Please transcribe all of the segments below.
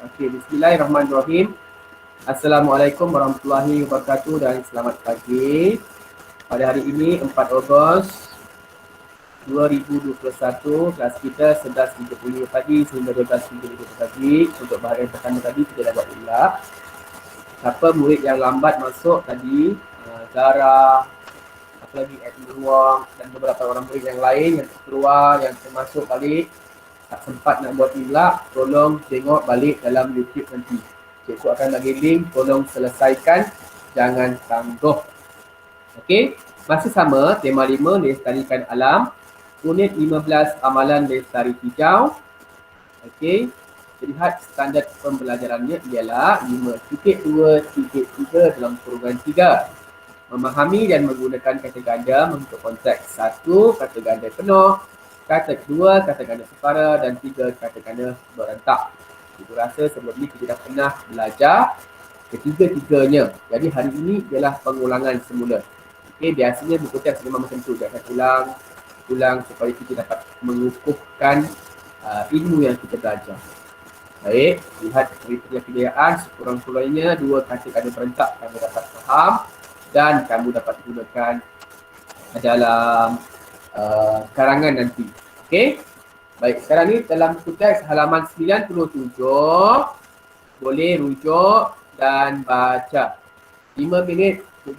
Okey, bismillahirrahmanirrahim. Assalamualaikum warahmatullahi wabarakatuh dan selamat pagi. Pada hari ini 4 Ogos 2021, kelas kita 11.30 pagi sehingga 12.30 pagi. Untuk bahagian pertama tadi kita dah buat pula. Siapa murid yang lambat masuk tadi, Zara, apa lagi, Edmund Wong dan beberapa orang murid yang lain yang keluar, yang termasuk balik, tak sempat nak buat imla, tolong tengok balik dalam YouTube nanti. Cikgu akan bagi link, tolong selesaikan, jangan tangguh. Okey, masih sama tema 5 lestarikan alam, unit 15 amalan lestari hijau. Okey, lihat standard pembelajarannya ialah 5.2.3 dalam kurungan 3. Memahami dan menggunakan kata ganda mengikut konteks. 1. Kata ganda penuh. Kata kedua, kata ganda separa. Dan 3, kata ganda berentak. Saya rasa sebelum ni kita dah pernah belajar ketiga-tiganya. Jadi hari ini ialah pengulangan semula. Okey, biasanya buku teks memang macam tu. Jangan ulang supaya kita dapat mengukuhkan ilmu yang kita belajar. Baik, lihat kriteria pilihan sekurang-kurangnya 2 kata ganda berentak kamu dapat faham dan kamu dapat gunakan dalam karangan nanti. Okey. Baik, sekarang ni dalam buku teks halaman 97, boleh rujuk dan baca. 5 minit, 3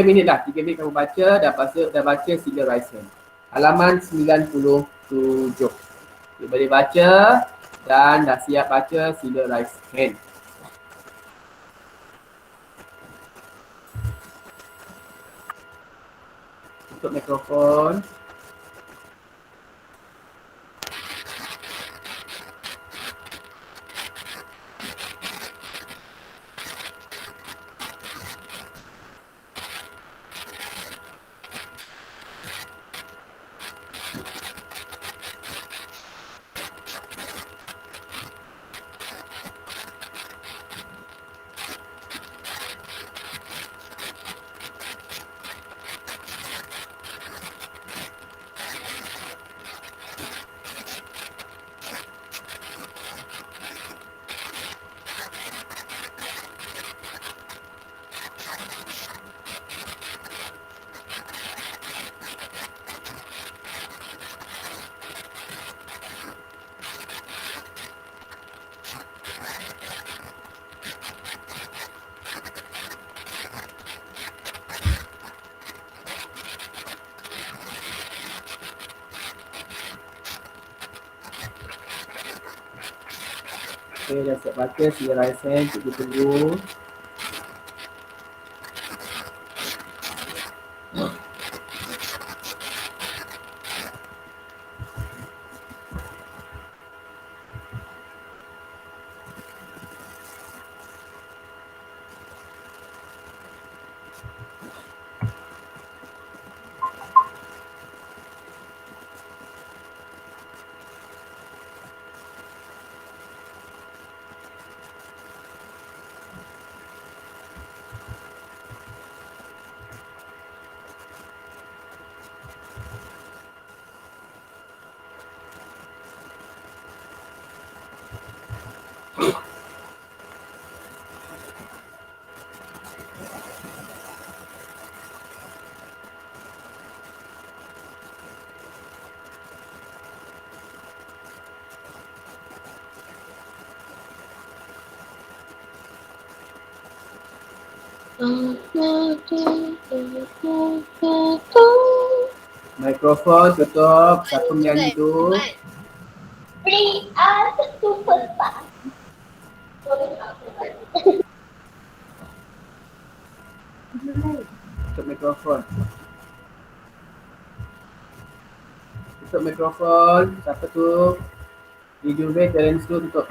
minit lah. 3 minit kamu baca, dah baca sila raise hand. Halaman 97. Okay, boleh baca dan dah siap baca, sila raise hand. Tutup mikrofon. Okay, dah siap baca, sila raise hand, cikgu tunggu. Mikrofon tutup, siapa menyanyi tu? Tutup mikrofon. Tutup mikrofon, siapa tu? Video challenge tu tutup.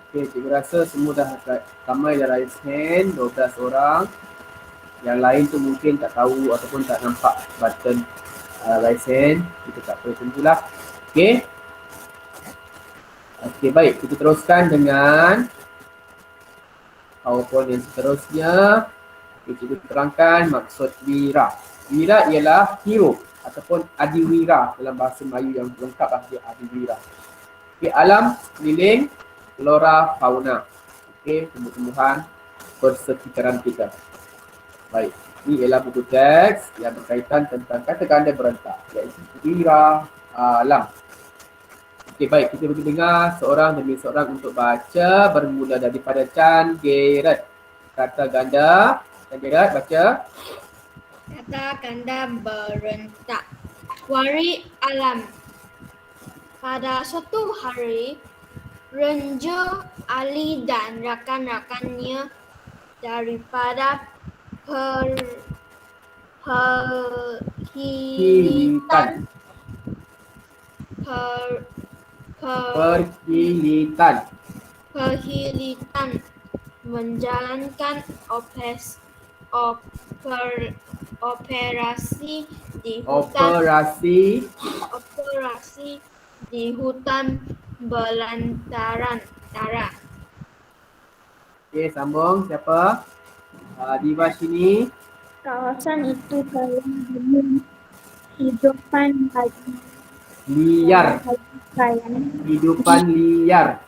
Okay, cikgu rasa semua dah ramai dah raise hand, 12 orang. Yang lain tu mungkin tak tahu ataupun tak nampak button raise hand, kita tak perlu tunggulah. Okey. Okey, baik. Kita teruskan dengan PowerPoint yang seterusnya. Kita terangkan maksud wira. Wira ialah hero ataupun adiwira dalam bahasa Melayu yang lengkap lah dia adiwira. Okey, alam sekeliling, flora, fauna. Okey, tumbuh-tumbuhan persekitaran kita. Baik, ini ialah buku teks yang berkaitan tentang kata ganda berentak, iaitu wira alam. Okey, baik, kita bagi dengar seorang demi seorang untuk baca, bermula daripada Chan Gerard. Kata ganda, Chan Gerard baca. Kata ganda berentak. Wari alam. Pada suatu hari, Ranger Ali dan rakan-rakannya daripada Kilitan. Perhilitan menjalankan operasi di hutan belantara. Okey, sambung. Siapa? Diva sini. Kawasan itu kaya dengan hidupan bagi Liar. Hidupan liar.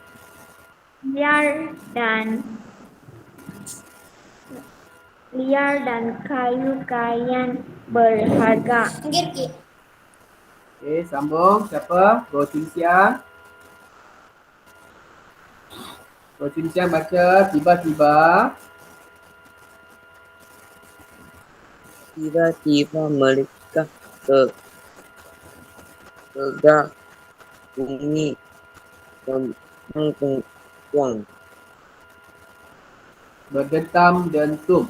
liar dan kayu-kayan berharga. Okey, sambung. Siapa? Rotinsia. Rotinsia baca. Tiba-tiba mereka tegak bunyi mengkuang. Berdentam dentum.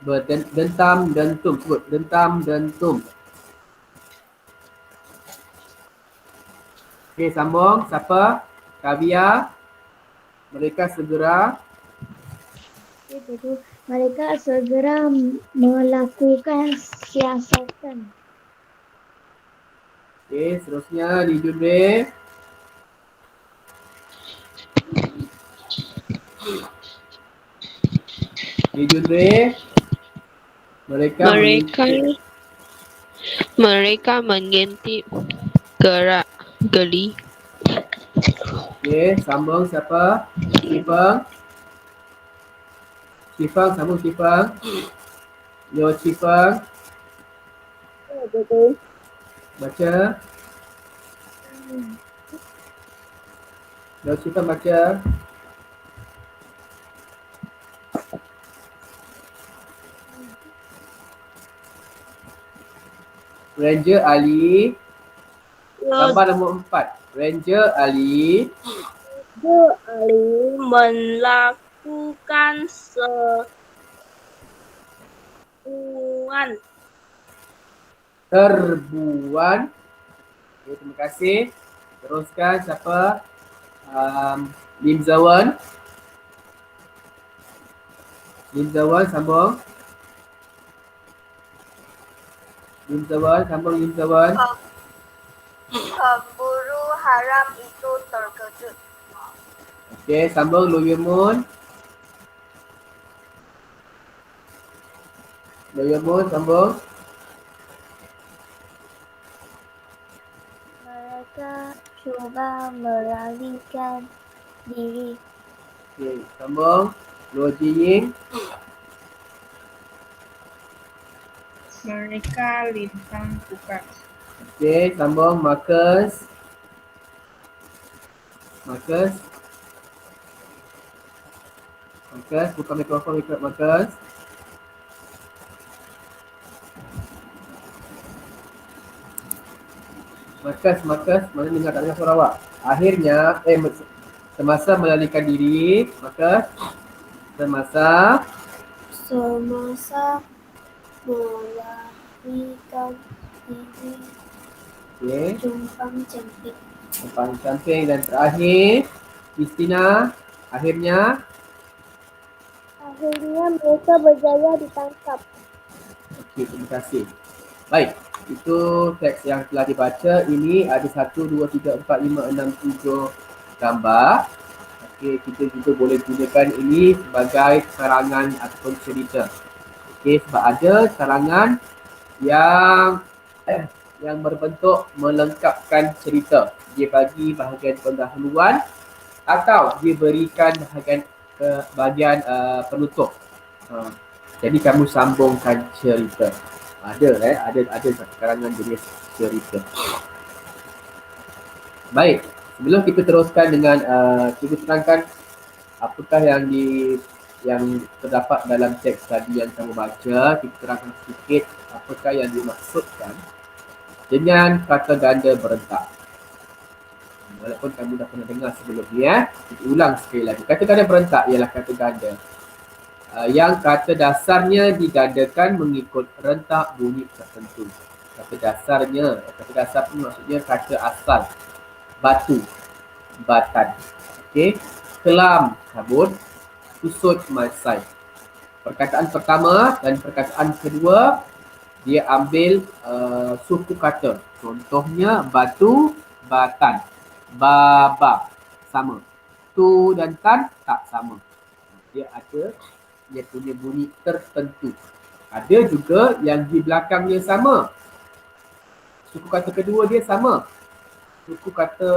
Dentam dentum. Sebut. Dentam dentum. Okey, sambung. Siapa? Kavia. Mereka segera melakukan siasatan. Okey, seterusnya Li Junrei. Mereka mengintip gerak geli. Okey, sambung siapa? Cifang, sambung Cifang. Yo Cifang. Baca. Yo Cifang baca. Ranger Ali. Gambar nombor 4. Ranger Ali melakukan serbuan. Okay, terima kasih. Teruskan siapa? Lim Zawan, sambung. Lim Zawan. Pemburu haram itu terkejut. Okey, sambung Lo Yumun, sambung. Mereka cuba melarikan diri. Okey, sambung Lo Jiying. Mereka lintang buka. Okey, sambung Marcus. Buka mikrofon Marcus. Marcus, mana dengar tak dengar suara awak? Akhirnya, semasa melarikan diri, Marcus. Semasa melarikan diri. Okey. Tumpang camping. Dan terakhir, Christina. Akhirnya Akhirnya mereka berjaya ditangkap. Okey, terima kasih. Baik, itu teks yang telah dibaca. Ini ada 1, 2, 3, 4, 5, 6, 7 gambar. Okey, kita juga boleh gunakan ini sebagai sarangan ataupun cerita. Okey, sebab ada sarangan yang yang berbentuk melengkapkan cerita. Dia bagi bahagian pendahuluan atau dia berikan bahagian penutup. Jadi kamu sambungkan cerita. Ada karangan jenis cerita. Baik, sebelum kita teruskan dengan kita terangkan apakah yang terdapat dalam teks tadi yang kamu baca, kita terangkan sedikit apakah yang dimaksudkan dengan kata ganda berentak. Walaupun kamu dah pernah dengar sebelum ni, kita ulang sekali lagi. Kata ganda berentak ialah kata ganda yang kata dasarnya digandakan mengikut rentak bunyi tertentu. Kata dasar ni maksudnya kata asal. Batu, batan. Okey, kelam, kabut, kusut, masai. Perkataan pertama dan perkataan kedua dia ambil suku kata. Contohnya batu, batan, baba sama. Tu dan tan tak sama. Dia punya bunyi tertentu. Ada juga yang di belakangnya sama. Suku kata kedua dia sama. Suku kata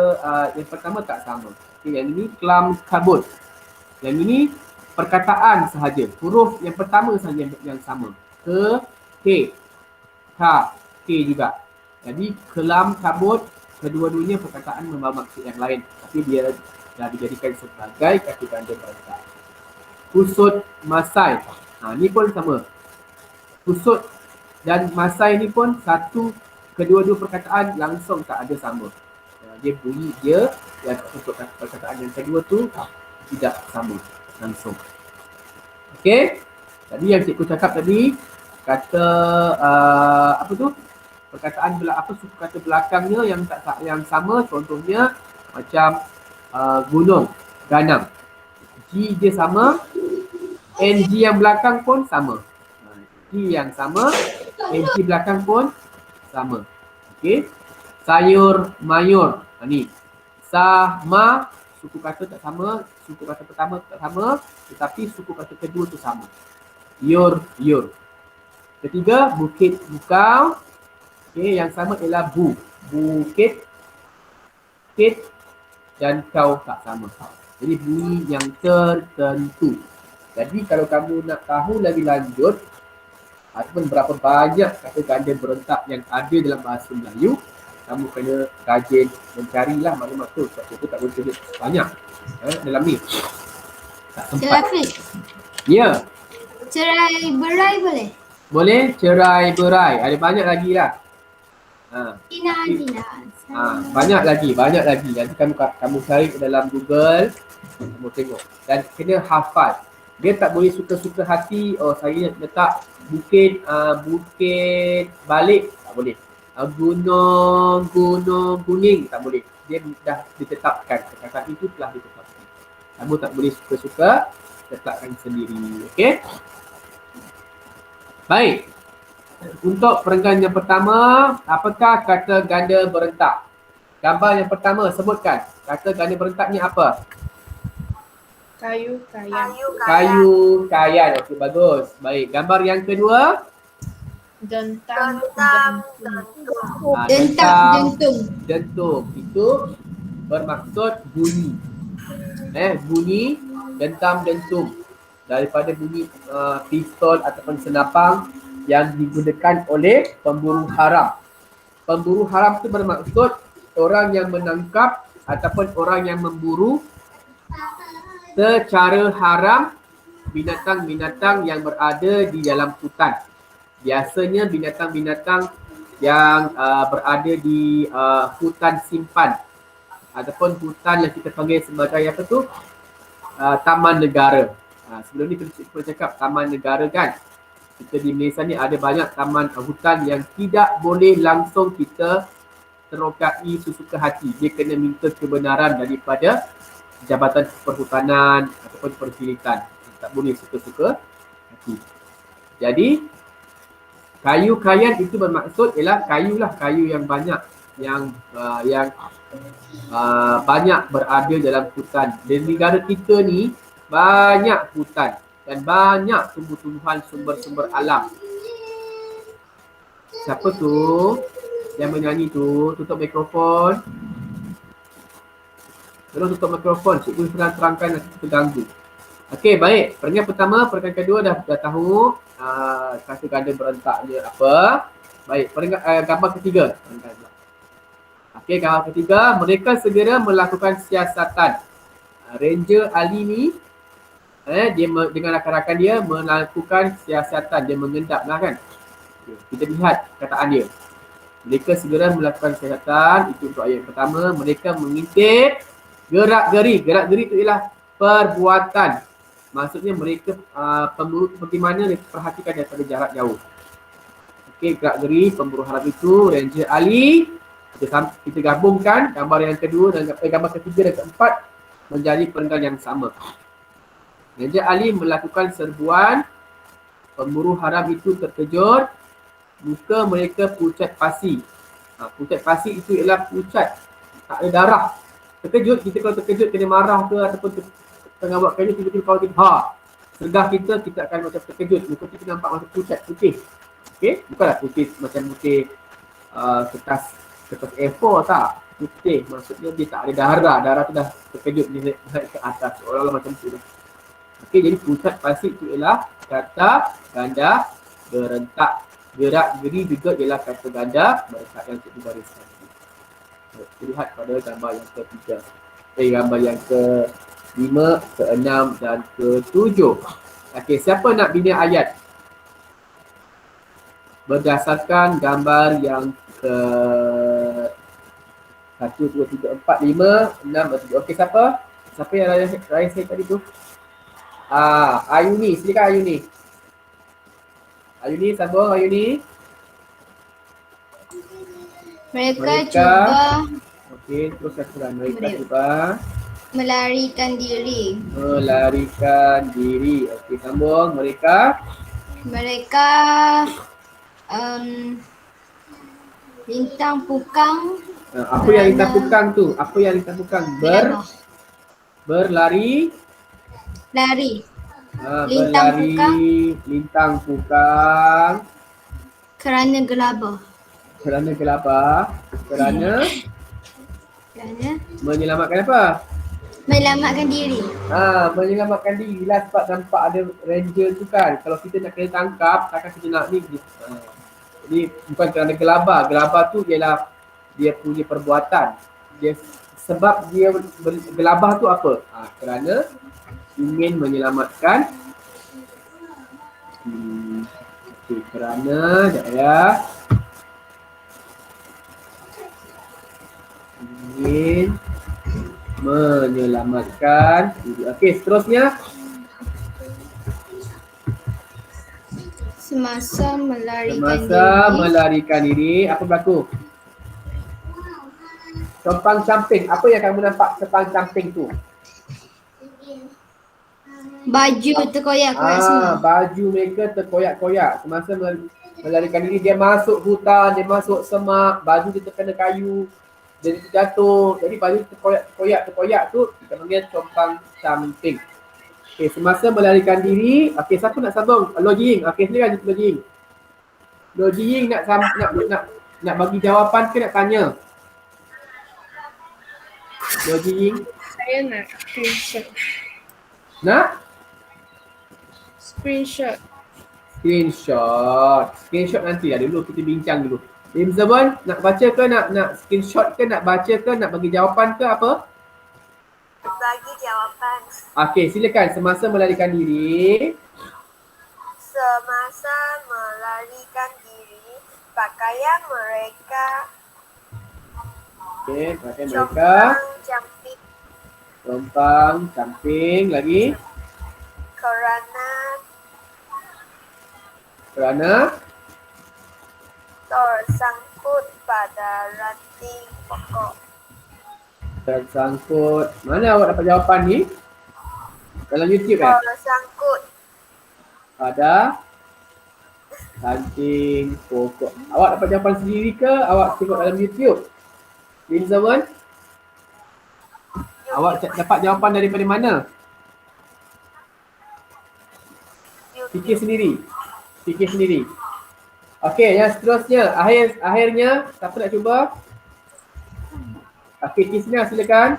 yang pertama tak sama. Okay, yang ini kelam kabut. Yang ini perkataan sahaja. Huruf yang pertama sahaja yang sama. Ke, ka, ke juga. Jadi kelam kabut, kedua-duanya perkataan membawa maksud yang lain. Tapi dia dah dijadikan sebagai kata ganda berentak. Kusut, masai. Ni pun sama. Kusut dan masai ni pun kedua-dua perkataan langsung tak ada sama. Dia bunyi dia yang untuk perkataan yang kedua tu tidak sama langsung. Okey. Tadi yang cikgu cakap tadi kata perkataan suku kata belakangnya yang sama, contohnya macam gunung, ganam. G dia sama, NG yang belakang pun sama. G yang sama, NG belakang pun sama. Okey. Sayur, mayur. Ni. Sama, suku kata tak sama, suku kata pertama tak sama, tetapi suku kata kedua tu sama. Yur. Ketiga, bukit, bukau. Okey, yang sama ialah bukit, kit dan kau tak sama. Jadi bunyi yang tertentu. Jadi kalau kamu nak tahu lebih lanjut ataupun berapa banyak kata ganda berentak yang ada dalam bahasa Melayu, kamu kena rajin mencarilah maklumat tu. Sebab itu tak boleh sebut banyak dalam ni. Tak Cik sempat. Hafiz, Ya, cerai berai boleh? boleh cerai berai. Ada banyak lagi lah. Tina. Banyak lagi. Nanti kamu cari dalam Google, kamu tengok. Dan kena hafal. Dia tak boleh suka-suka hati, saya letak bukit balik, tak boleh. Gunung kuning, tak boleh. Dia dah ditetapkan. Perkataan itu telah ditetapkan. Kamu tak boleh suka-suka letakkan sendiri. Okey? Baik. Untuk perenggan yang pertama, apakah kata ganda berentak? Gambar yang pertama, sebutkan. Kata ganda berentak ni apa? Kayu, kayan. Kayu, kayan. Okey, bagus. Baik. Gambar yang kedua. Dentang, Dentung. Itu bermaksud bunyi. Bunyi, dentam, dentung. Daripada bunyi pistol ataupun senapang yang digunakan oleh pemburu haram. Pemburu haram itu bermaksud orang yang menangkap ataupun orang yang memburu secara haram binatang-binatang yang berada di dalam hutan. Biasanya binatang-binatang yang berada di hutan simpan ataupun hutan yang kita panggil sebagai taman negara. Sebelum ni kita cakap taman negara kan. Kita di Malaysia ni ada banyak taman hutan yang tidak boleh langsung kita terokai sesuka hati. Dia kena minta kebenaran daripada Jabatan Perhutanan ataupun Persilitan. Tak boleh suka-suka hati. Jadi kayu kayan itu bermaksud ialah kayu yang banyak, yang banyak berada dalam hutan. Di negara kita ni banyak hutan dan banyak tumbuh-tumbuhan, sumber-sumber alam. Siapa tu yang menyanyi tu? Tutup mikrofon. Tolong tutup mikrofon. Cikgu sedang terangkan, nanti kita ganggu. Okey, baik. Peringkat pertama, peringkat kedua dah tahu kata ganda berentaknya apa. Baik, peringkat gambar ketiga. Okey, gambar ketiga, mereka segera melakukan siasatan. Ranger Ali ni dia dengan rakan-rakan dia melakukan siasatan, dia mengendap lah kan. Kita lihat kataan dia. Mereka segera melakukan siasatan, itu untuk ayat pertama. Mereka mengintip gerak-geri. Gerak-geri itu ialah perbuatan. Maksudnya mereka pemburu bagaimana dia perhatikan daripada jarak jauh. Okey, gerak-geri pemburu haram itu Ranger Ali. Kita gabungkan gambar yang kedua dan gambar ketiga dan keempat menjadi perenggan yang sama. Ranger Ali melakukan serbuan, pemburu haram itu terkejut, muka mereka pucat pasi. Pucat pasi itu ialah pucat, tak ada darah. Terkejut, kita kalau terkejut kena marah ke ataupun tengah buat kerja tiba-tiba kalau kita sedar kita akan macam terkejut, muka kita nampak macam pucat putih. Okey, bukanlah putih macam putih kertas A4 tak. Putih maksudnya dia tak ada darah tu dah terkejut dia naik ke atas seolah-olah macam tu. Okey, jadi pucat pasi itu ialah kata ganda berentak. Gerak-geri juga ialah kata ganda berentak yang cikgu bariskan. Kita lihat pada gambar yang ketiga. Gambar yang ke-5, ke-6 dan ke-7. Okey, siapa nak bina ayat? Berdasarkan gambar yang ke 1, 2, 3, 4, 5, 6 dan 7. Okey, siapa? Siapa yang raih saya tadi tu? Ayuni, silakan Ayuni. Ayuni, sambung Ayuni. Mereka cuba okey, teruskan surah. Mereka cuba melarikan diri. Melarikan diri. Okey, sambung. Mereka lintang pukang. apa yang lintang pukang tu? Apa yang lintang pukang? Berlari. Lari. Berlari. Lintang pukang. Kerana gelabah. Kerana gelabah. Kerana menyelamatkan apa? Menyelamatkan diri. Menyelamatkan diri lah sebab nampak ada ranger tu kan. Kalau kita nak kena tangkap, takkan kita nak ni. Jadi bukan kerana gelabah. Gelabah tu ialah dia punya perbuatan. Sebab dia gelabah tu apa? Kerana ingin menyelamatkan. Okay, kerana ingin menyelamatkan diri. Okey, seterusnya. Semasa melarikan diri, apa berlaku? Compang camping. Apa yang kamu nampak compang camping tu? Baju terkoyak-koyak semua. Baju mereka terkoyak-koyak. Semasa melarikan diri, dia masuk hutan, dia masuk semak, baju dia terkena kayu, dia jatuh. Jadi baju terkoyak tu kita panggil compang camping. Okey, semasa melarikan diri, okey, siapa nak sambung? Lo Jing. Okey, silakan Lo Jing. Lo Jing nak bagi jawapan ke nak tanya? Lo Jing. Saya nak screenshot. Nak? Screenshot nanti lah dulu, kita bincang dulu. Imzabun, nak baca ke nak screenshot ke, nak baca ke, nak bagi jawapan ke apa? Bagi jawapan. Okey, silakan. Semasa melarikan diri. Semasa melarikan diri, pakaian mereka Okey, pakaian mereka compang-camping compang-camping lagi. Kerana tersangkut pada ranting pokok. tersangkut. Mana awak dapat jawapan ni? Dalam YouTube bersangkut. Pada ranting pokok. Awak dapat jawapan sendiri ke awak tengok dalam YouTube? Lin Zaman, awak dapat jawapan daripada mana? Fikir sendiri. Fikir sendiri. Okey, yang seterusnya. Akhirnya, siapa nak cuba? Okey, Kisna silakan.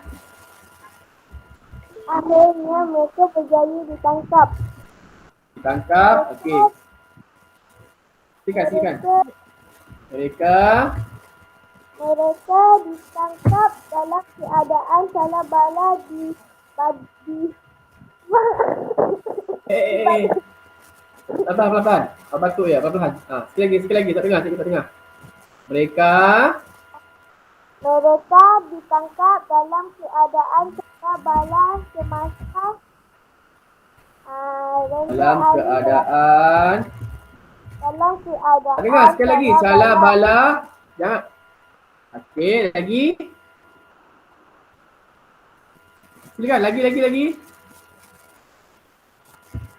Akhirnya mereka berjaya ditangkap. Ditangkap. Okey. Silakan. Mereka ditangkap dalam keadaan salah bala di Pelan-pelan. Abang batuk ya, pelan-pelan. Sekali lagi. Tak dengar. Mereka ditangkap dalam keadaan salah bala semasa dalam keadaan. Tak dengar sekali lagi. Salah bala. Jangan. Okey, lagi. Silakan, lagi.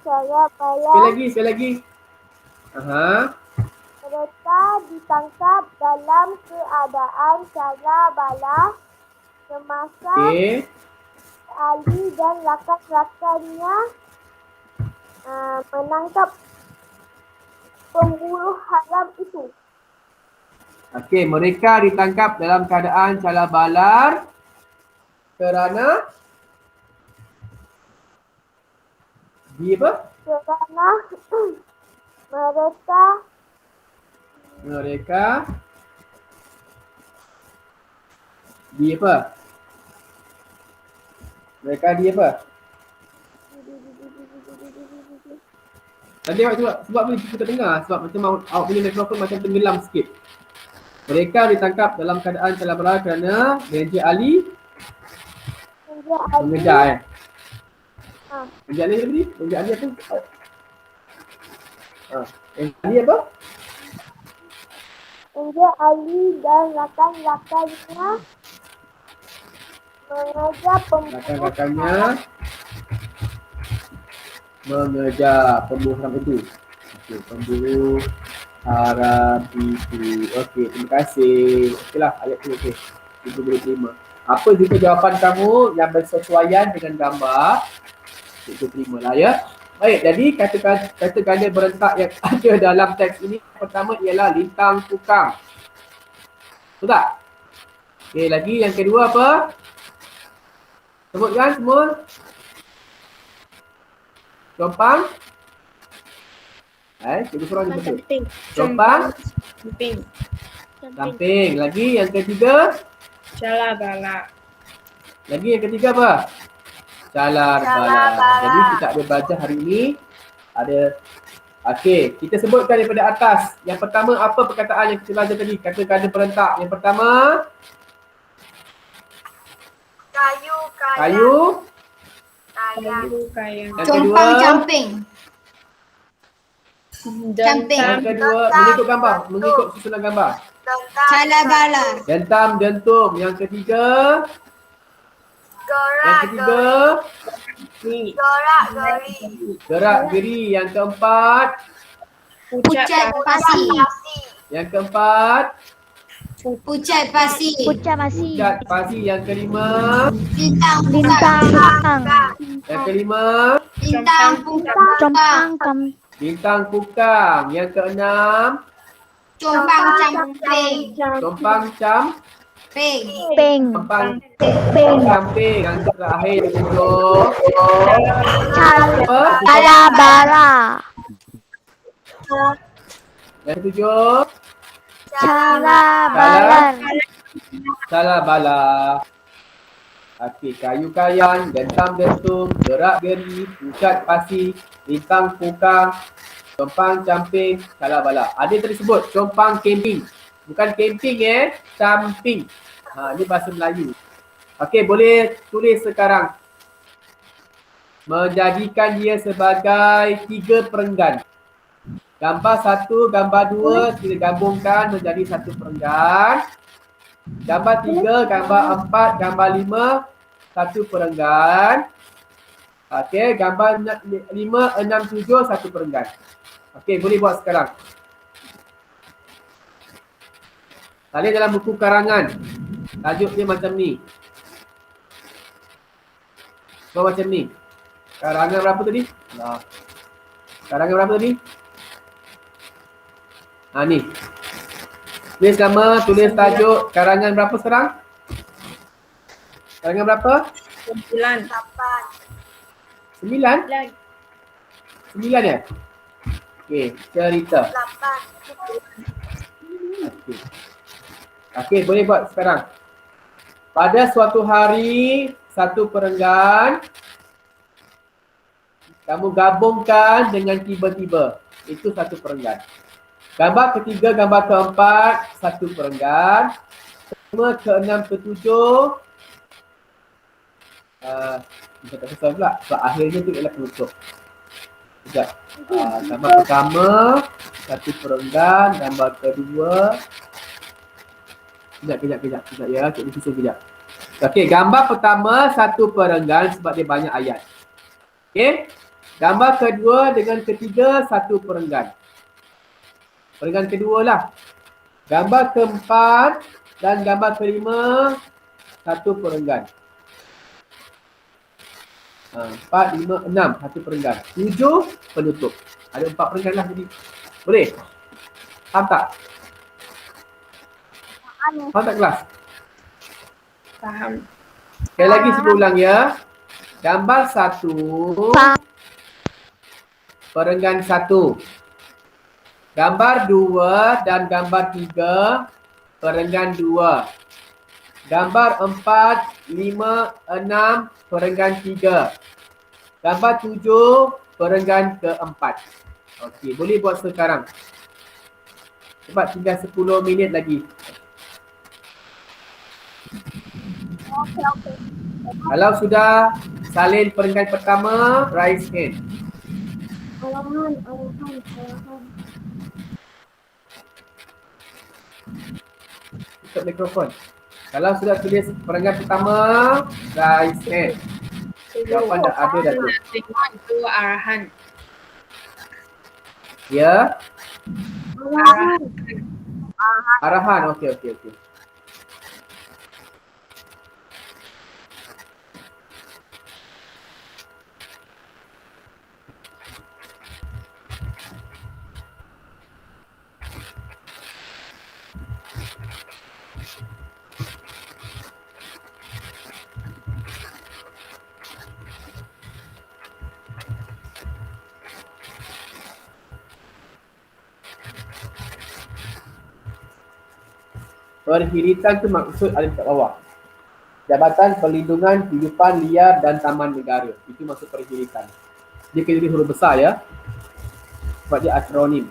salah bala. Sekali lagi. Aha. Mereka ditangkap dalam keadaan salah bala semasa Okey. Ali dan rakan-rakannya menangkap pembunuh haram itu. Okey, mereka ditangkap dalam keadaan salah balar kerana Kerana mereka di apa? Tadi awak cuba sebab boleh kita tak dengar sebab macam awak punya mikrofon macam tenggelam sikit. Mereka ditangkap dalam keadaan salah balar kerana Ranger Ali mengejar Ranger Ali tadi? Ranger Ali apa? Ali apa? Ranger Ali dan rakan-rakannya mengejar pembunuh haram itu. Okey, pembunuh haram itu. Okey, terima kasih. Okeylah, ayat tu okey. Kita boleh terima. Apa juga jawapan kamu yang bersesuaian dengan gambar? Kita terimalah ya. Baik, jadi kata ganda berentak yang ada dalam teks ini pertama ialah lintang pukang. Betul tak? Okey, lagi yang kedua apa? Sebutkan semua. Compang. Cikgu Surah ni betul. Compang. Samping. Lagi yang ketiga. Salah bala. Lagi yang ketiga apa? Calar bala. Jadi kita ada belajar hari ini. Okey, kita sebutkan daripada atas. Yang pertama apa perkataan yang kita belajar tadi? Kata ganda berentak. Yang pertama. Kayu. Kayang. Yang Compang kedua. camping. Camping. Yang kedua. Mengikut susunan gambar. Salah bala. Dentam, dentum. Yang ketiga. Gerak geri. Yang keempat. Pucat pasi. Yang keempat. Pucat pasi. Pucat pasi. Yang kelima. Lintang. Yang kelima. Lintang pukang. Bintang pukang. Yang keenam. Compang camping. Compang camping. Yang terakhir yang ketujuh. Salah bala. Yang ketujuh. Salah bala. Okey, kayu kayan, dentam dentum, gerak geri, pucat pasi, lintang pukang, compang camping, salah bala. Ada tadi sebut compang camping. Bukan camping camping. Ini bahasa Melayu. Okey, boleh tulis sekarang. Menjadikan dia sebagai 3 perenggan. Gambar 1, gambar 2 kita gabungkan menjadi 1 perenggan. Gambar 3, gambar 4, gambar 5, 1 perenggan. Okey, gambar 5, 6, 7 satu perenggan. Okey, boleh buat sekarang. Salin dalam buku karangan. Tajuk dia macam ni. So macam ni. Karangan berapa tadi? Nah. Karangan berapa tadi? Ni. Tulis nama, tulis tajuk. Karangan berapa sekarang? Karangan berapa? 9. 9? 9 ya? Okey, cerita. 8. Okey, boleh buat sekarang. Pada suatu hari, satu perenggan, kamu gabungkan dengan tiba-tiba. Itu satu perenggan. Gambar ketiga, gambar keempat, satu perenggan. 5, ke-6, ke-7. Kita tak susah pula. Sebab akhirnya tu ialah penutup. Sekejap. Gambar pertama, satu perenggan. Gambar kedua. Kejap ya. Cikgu susun kejap. Okey, gambar pertama, satu perenggan sebab dia banyak ayat. Okey. Gambar kedua dengan ketiga, satu perenggan. Perenggan kedua lah. Gambar keempat dan gambar kelima, satu perenggan. 4, 5, 6, satu perenggan. 7, penutup. Ada 4 perenggan lah jadi. Boleh? Faham tak? Faham tak kelas? Faham. Sekali lagi saya ulang ya. Gambar 1, perenggan 1. Gambar 2 dan gambar 3, perenggan 2. Gambar 4, 5, 6, perenggan 3. Gambar 7, perenggan ke-4. Okey, boleh buat sekarang. Sebab tinggal 10 minit lagi. Kalau sudah salin perenggan pertama, raise hand. Alahan. Tutup mikrofon. Kalau sudah tulis perenggan pertama, raise hand. Jawapan dah ada dah tu. Tengok itu arahan. Ya, Alahan. arahan. Okey. Perhiritan tu maksud ada dekat bawah. Jabatan Perlindungan Kehidupan Liar dan Taman Negara. Itu maksud perhiritan. Dia kena tulis huruf besar ya. Sebab dia akronim.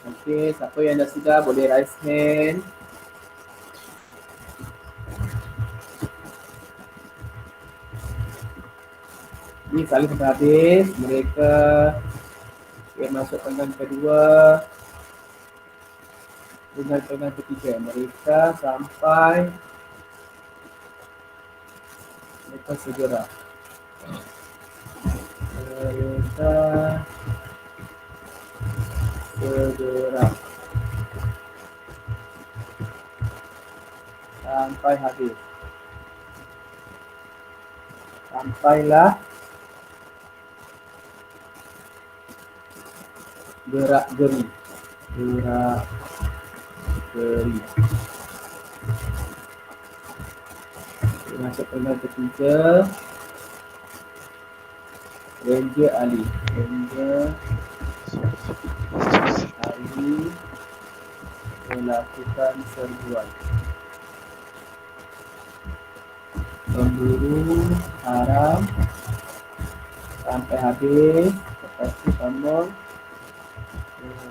Okey, siapa yang dah sudah boleh raise hand. Ini saling sampai habis. Mereka yang masuk perenggan kedua dengan perenggan ketiga. Mereka sampai mereka segera. Sampai habis. Sampailah gerak geri. Masuk perenggan ketiga. Ranger Ali. Ranger ini melakukan serbuan. Pemburu haram sampai habis. Lepas tu sambung.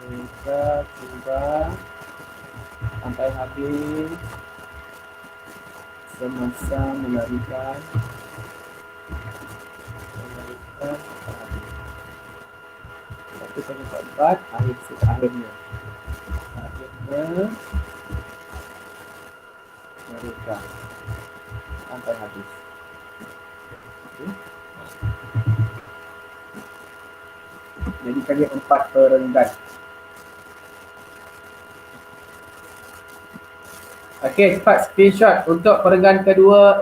Mereka cuba sampai habis semasa melarikan satu kali keempat akhirnya mereka sampai habis. Okay. Jadi kali 4 perenggan. Okey, cepat screenshot untuk perenggan kedua.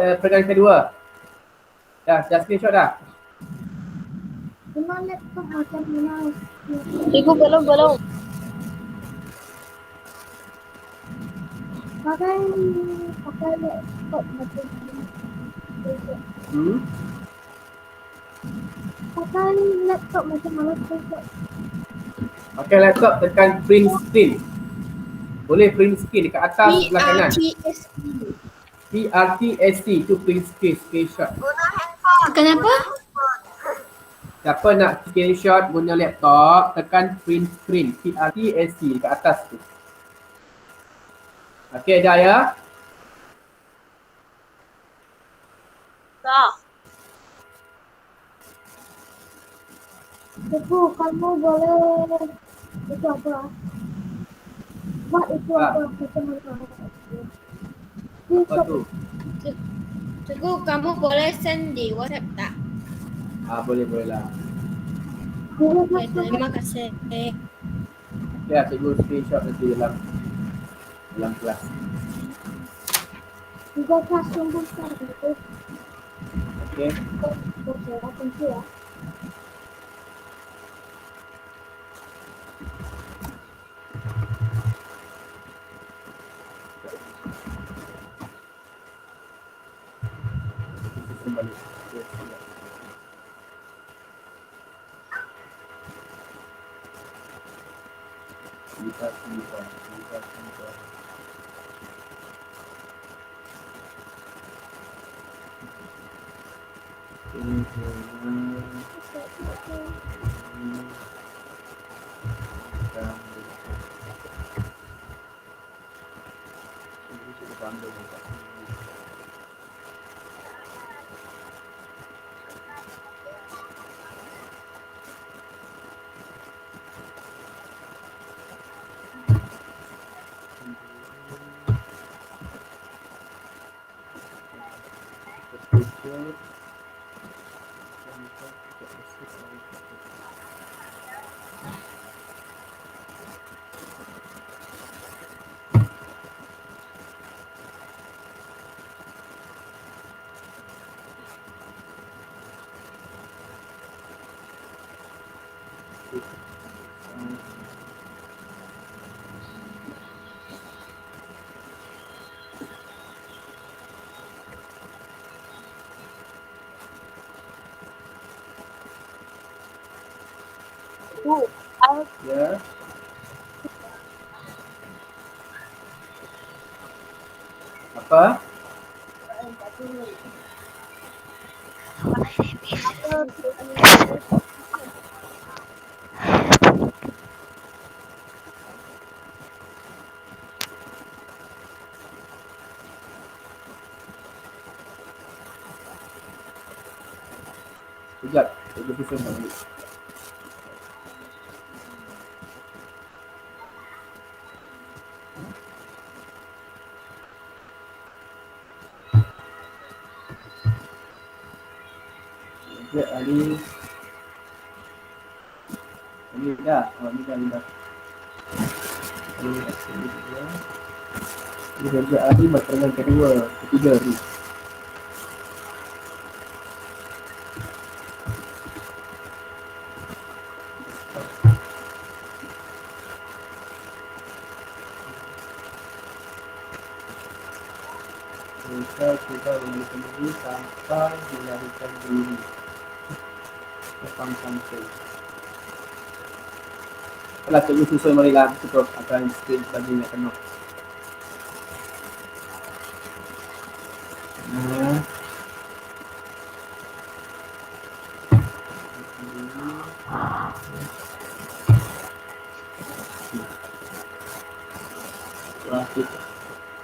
Dah screenshot dah. Memang laptop macam mana? Cikgu belum. Pakai laptop macam mana? Pakai laptop macam mana? Pakai laptop tekan print screen. Boleh print screen dekat atas sebelah kanan. PRTSC itu print screen, screenshot. Guna handphone. Kenapa? Siapa nak screenshot guna laptop, tekan print screen, PRTSC dekat atas tu. Okey, dah ya? Dah. Cikgu, kamu boleh itu apa? Buat itu apa? Macam mana? Apa tu? Cikgu, kamu boleh send di WhatsApp tak? Boleh lah. Okay, terima kasih. Ya, cikgu screenshot nanti dalam kelas. Juga kelas nombor 1 itu. Okey. Okey, thank you ya. Kembali. Kita ya. Apa? Sekejap, cikgu susun dulu. Sekejap Ali. Ini dah. Ini dah. Ini sekejap Ali pertandingan ketiga ni. Mereka cuba memiliki diri sampai dilarikan diri. Sampai. Kalau cikgu susun marilah cukup akan screen bagi nak penuh. Wajib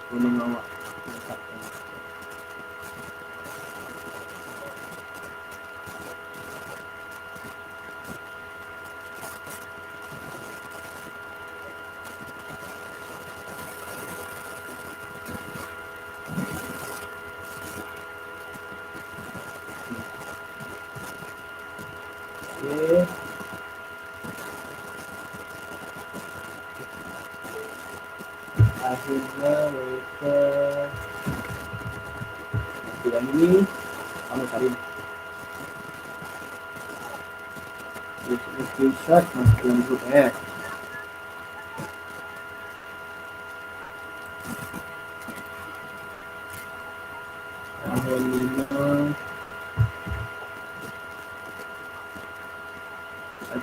tolong awak letakkan. Okey. Akhirnya mereka yang ini sama tadi. Screenshot masuk dalam grup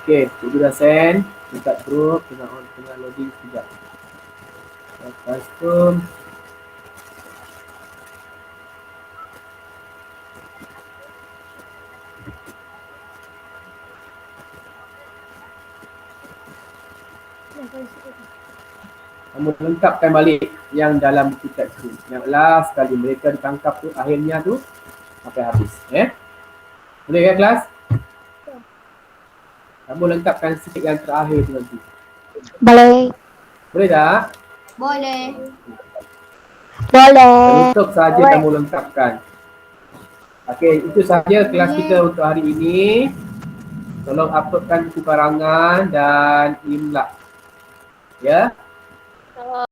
Okey, cikgu dah send dekat grup, tengah loading sekejap. Lepas tu kamu lengkapkan balik yang dalam buku teks tu. Yang last sekali mereka ditangkap tu, akhirnya tu sampai habis. Boleh kan kelas? Kamu lengkapkan sikit yang terakhir tu nanti. Boleh. Boleh tak? Boleh. Boleh. Untuk saja kamu lengkapkan. Okey, itu saja kelas kita untuk hari ini. Tolong uploadkan buku karangan dan imla. Ya.